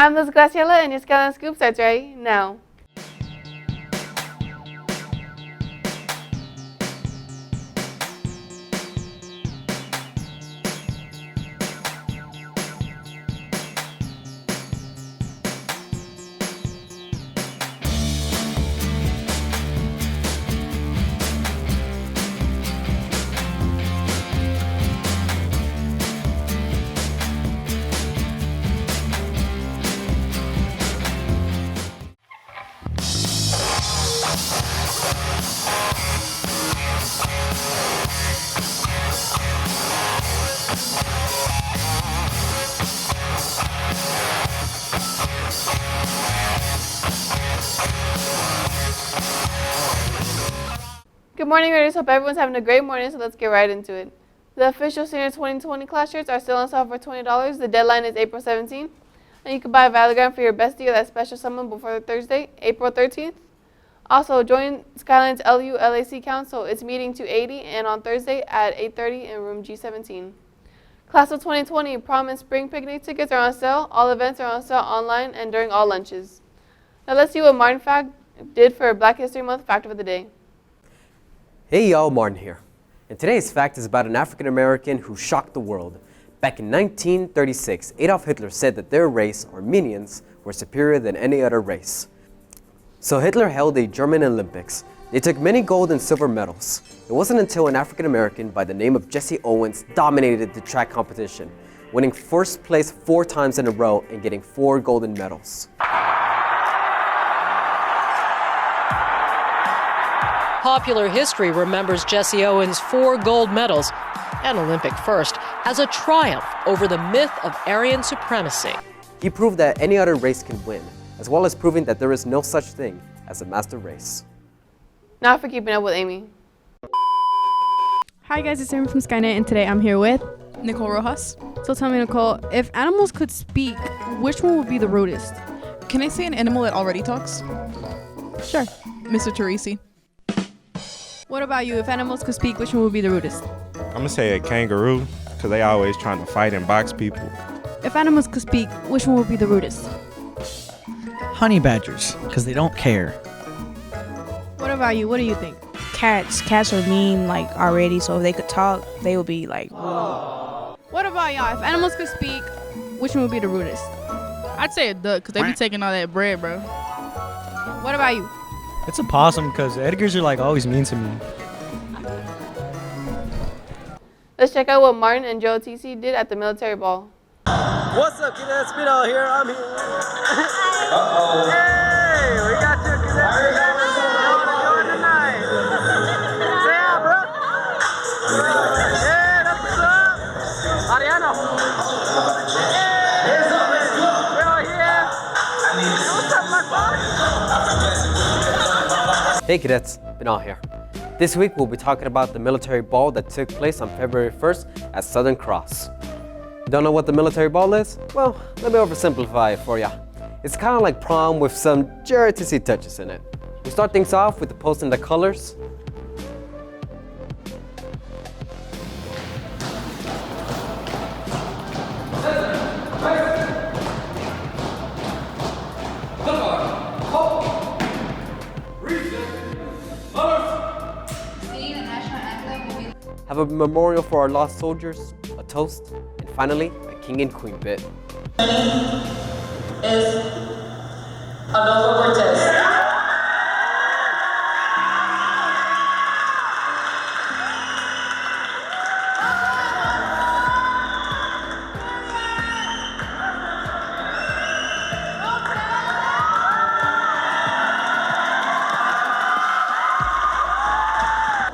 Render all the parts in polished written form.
I'm Liz Graciela, and your Skyline Scoop starts right now. Good morning, Raiders. Hope everyone's having a great morning, so let's get right into it. The official Senior 2020 class shirts are still on sale for $20. The deadline is April 17th, and you can buy a Valigram for your bestie or that special someone before Thursday, April 13th. Also, join Skyline's LULAC Council. It's meeting 280 and on Thursday at 8:30 in room G17. Class of 2020 prom and spring picnic tickets are on sale. All events are on sale online and during all lunches. Now let's see what Martin Fact did for Black History Month Fact of the Day. Hey y'all, Martin here. And today's fact is about an African American who shocked the world. Back in 1936, Adolf Hitler said that their race, Armenians, were superior than any other race. So Hitler held a German Olympics. They took many gold and silver medals. It wasn't until an African American by the name of Jesse Owens dominated the track competition, winning first place 4 times in a row and getting 4 golden medals. Popular history remembers Jesse Owens' 4 gold medals and Olympic first as a triumph over the myth of Aryan supremacy. He proved that any other race can win, as well as proving that there is no such thing as a master race. Now for keeping up with Amy. Hi guys, it's Amy from Skyline, and today I'm here with Nicole Rojas. So tell me, Nicole, if animals could speak, which one would be the rudest? Can I say an animal that already talks? Sure. Mr. Teresi. What about you? If animals could speak, which one would be the rudest? I'm gonna say a kangaroo, because they always trying to fight and box people. If animals could speak, which one would be the rudest? Honey badgers, because they don't care. What about you? What do you think? Cats. Cats are mean, like, already, so if they could talk, they would be, like, What about y'all? If animals could speak, which one would be the rudest? I'd say a duck, because they be taking all that bread, bro. What about you? It's a possum, because Edgars are like always mean to me. Let's check out what Martin and Joe TC did at the military ball. What's up, cadets? Spino here. I'm here. Hey, we got your cadets. Enjoy tonight. Say hi, bro. Yeah, that's what's up. Ariano. Hey, we're all here. What's up, my boy? Hey cadets, Binal here. This week we'll be talking about the military ball that took place on February 1st at Southern Cross. Don't know what the military ball is? Well, let me oversimplify it for ya. It's kind of like prom with some J-R-T-C touches in it. We start things off with the posting the colors. Have a memorial for our lost soldiers, a toast, and finally, a king and queen bit. Is Adolfo Cortez.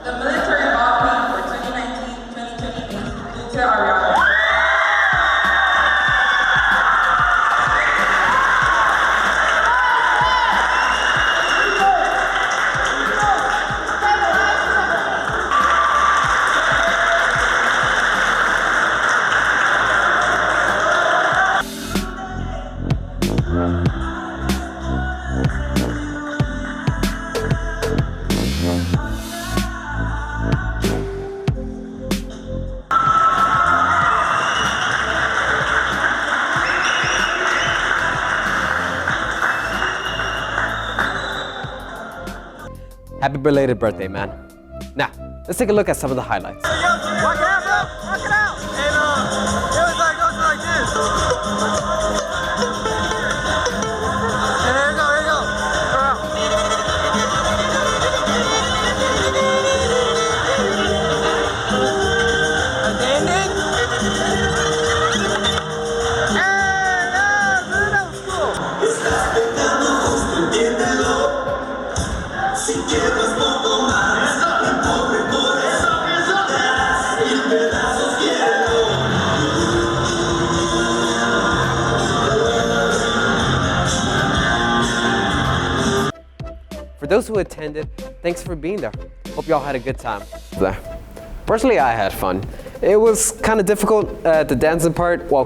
The military ball theme for 2019-2020 is Dulce Ariana. Happy belated birthday, man. Now, let's take a look at some of the highlights. Walk it out, bro. Walk it out. And it was like, goes like this. And here you go, here you go. Go out. And then it. Hey, yeah, good, that was cool. For those who attended, thanks for being there. Hope y'all had a good time. Personally, I had fun. It was kind of difficult the dancing part while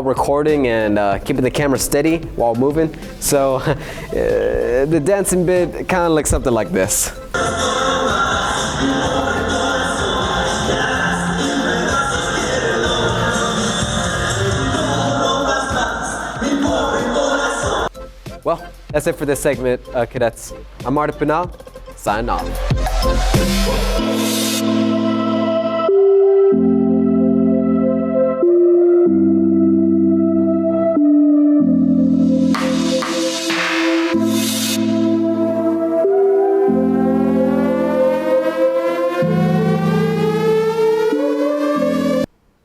recording and keeping the camera steady while moving. So the dancing bit kind of looks something like this. Well, that's it for this segment, cadets. I'm Martin Pinal, signing off.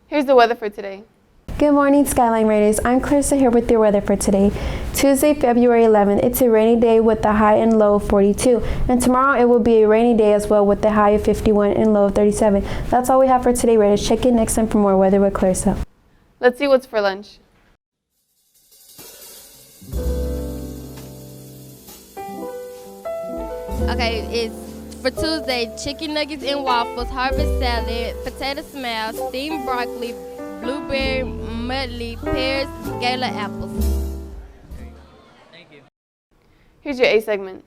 Here's the weather for today. Good morning, Skyline Raiders. I'm Clarissa here with your weather for today. Tuesday, February 11th, it's a rainy day with the high and low of 42. And tomorrow it will be a rainy day as well with the high of 51 and low of 37. That's all we have for today, Raiders. Check in next time for more weather with Clarissa. Let's see what's for lunch. Okay, it's for Tuesday, chicken nuggets and waffles, harvest salad, potato smash, steamed broccoli, blueberry medley, pears, gala apples. Thank you. Here's your A segment.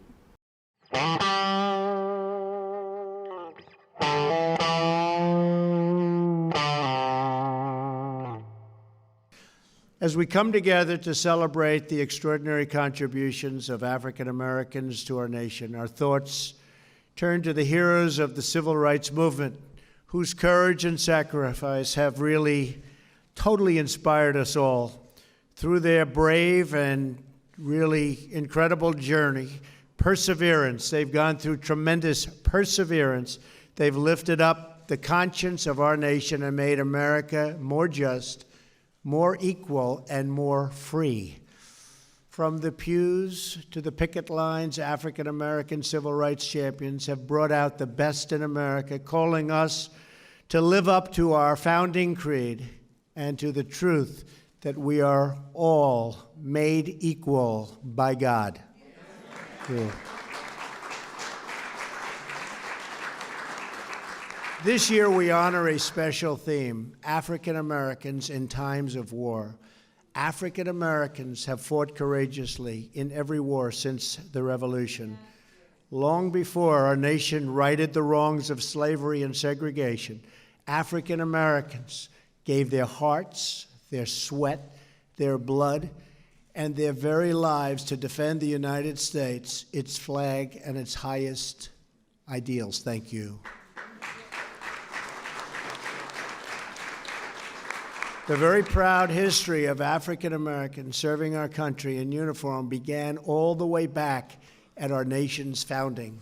As we come together to celebrate the extraordinary contributions of African Americans to our nation, our thoughts turn to the heroes of the civil rights movement, whose courage and sacrifice have really totally inspired us all. Through their brave and really incredible journey, perseverance, they've gone through tremendous perseverance. They've lifted up the conscience of our nation and made America more just, more equal, and more free. From the pews to the picket lines, African American civil rights champions have brought out the best in America, calling us to live up to our founding creed and to the truth that we are all made equal by God. Yeah. This year we honor a special theme, African Americans in times of war. African Americans have fought courageously in every war since the Revolution. Long before our nation righted the wrongs of slavery and segregation, African Americans gave their hearts, their sweat, their blood, and their very lives to defend the United States, its flag, and its highest ideals. Thank you. The very proud history of African Americans serving our country in uniform began all the way back at our nation's founding.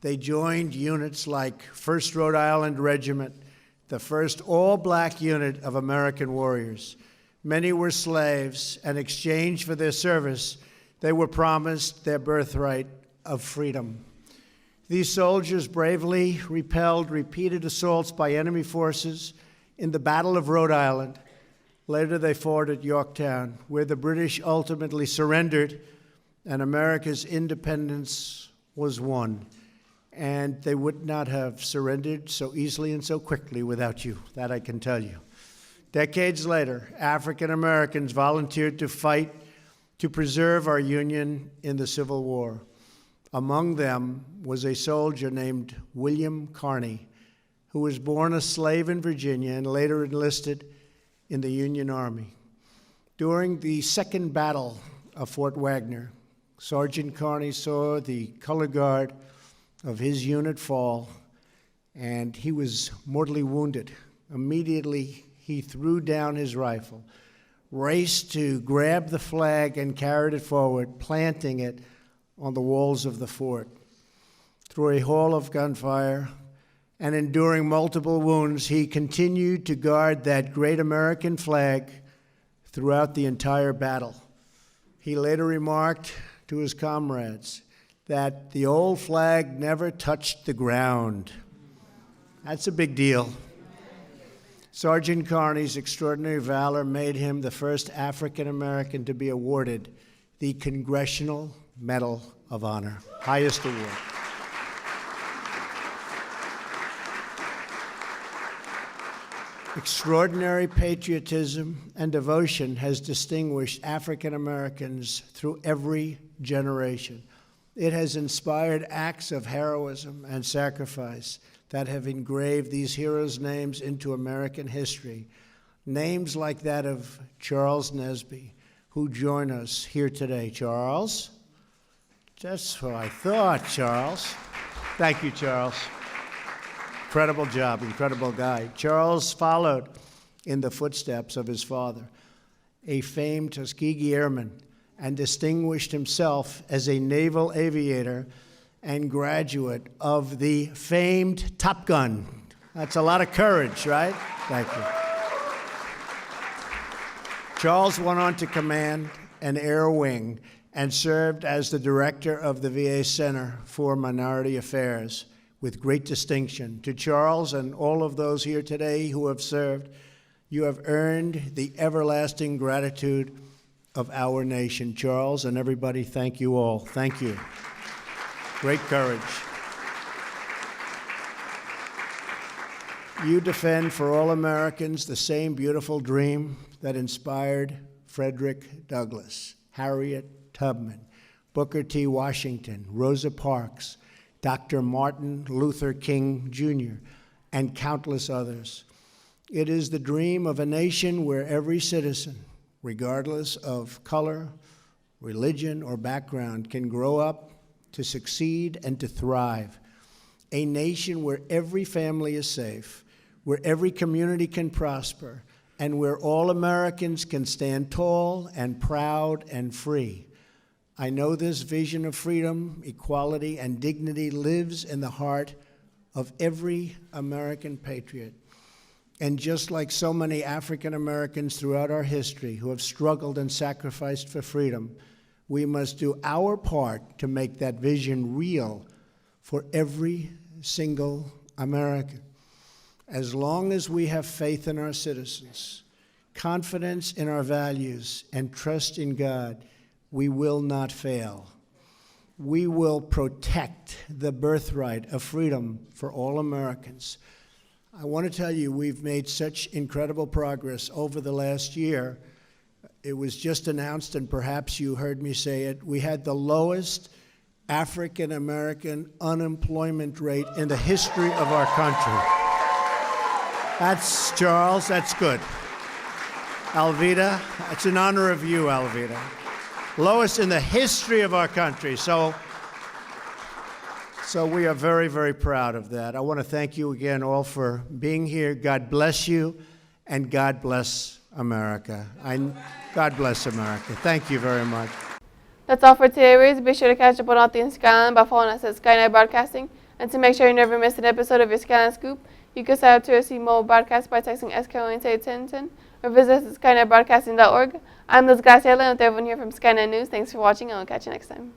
They joined units like 1st Rhode Island Regiment, the first all-black unit of American warriors. Many were slaves, and in exchange for their service, they were promised their birthright of freedom. These soldiers bravely repelled repeated assaults by enemy forces in the Battle of Rhode Island. Later, they fought at Yorktown, where the British ultimately surrendered and America's independence was won. And they would not have surrendered so easily and so quickly without you, that I can tell you. Decades later, African Americans volunteered to fight to preserve our Union in the Civil War. Among them was a soldier named William Carney, who was born a slave in Virginia and later enlisted in the Union Army. During the Second Battle of Fort Wagner, Sergeant Carney saw the color guard of his unit fall, and he was mortally wounded. Immediately, he threw down his rifle, raced to grab the flag and carried it forward, planting it on the walls of the fort. Through a hail of gunfire and enduring multiple wounds, he continued to guard that great American flag throughout the entire battle. He later remarked to his comrades that the old flag never touched the ground. That's a big deal. Sergeant Carney's extraordinary valor made him the first African American to be awarded the Congressional Medal of Honor, highest award. Extraordinary patriotism and devotion has distinguished African Americans through every generation. It has inspired acts of heroism and sacrifice that have engraved these heroes' names into American history. Names like that of Charles Nesby, who join us here today. Charles? That's what I thought, Charles. Thank you, Charles. Incredible job, incredible guy. Charles followed in the footsteps of his father, a famed Tuskegee Airman, and distinguished himself as a naval aviator and graduate of the famed Top Gun. That's a lot of courage, right? Thank you. Charles went on to command an air wing and served as the director of the VA Center for Minority Affairs with great distinction. To Charles and all of those here today who have served, you have earned the everlasting gratitude of our nation. Charles and everybody, thank you all. Thank you. Great courage. You defend for all Americans the same beautiful dream that inspired Frederick Douglass, Harriet Tubman, Booker T. Washington, Rosa Parks, Dr. Martin Luther King Jr., and countless others. It is the dream of a nation where every citizen, regardless of color, religion, or background, can grow up to succeed and to thrive. A nation where every family is safe, where every community can prosper, and where all Americans can stand tall and proud and free. I know this vision of freedom, equality, and dignity lives in the heart of every American patriot. And just like so many African Americans throughout our history who have struggled and sacrificed for freedom, we must do our part to make that vision real for every single American. As long as we have faith in our citizens, confidence in our values, and trust in God, we will not fail. We will protect the birthright of freedom for all Americans. I want to tell you, we've made such incredible progress over the last year. It was just announced, and perhaps you heard me say it, we had the lowest African American unemployment rate in the history of our country. That's, Charles, that's good. Alveda, it's in honor of you, Alveda. Lowest in the history of our country. So we are very, very proud of that. I want to thank you again all for being here. God bless you, and God bless America. God bless America. Thank you very much. That's all for today, Rays. Be sure to catch up on all things Skyline by following us at Skyline Broadcasting. And to make sure you never miss an episode of your Skyline Scoop, you can sign up to receive mobile broadcasts by texting Skyline1010 or visit us at skynetbroadcasting.org. I'm Liz Graciela, and with everyone here from Skyline News, thanks for watching, and we'll catch you next time.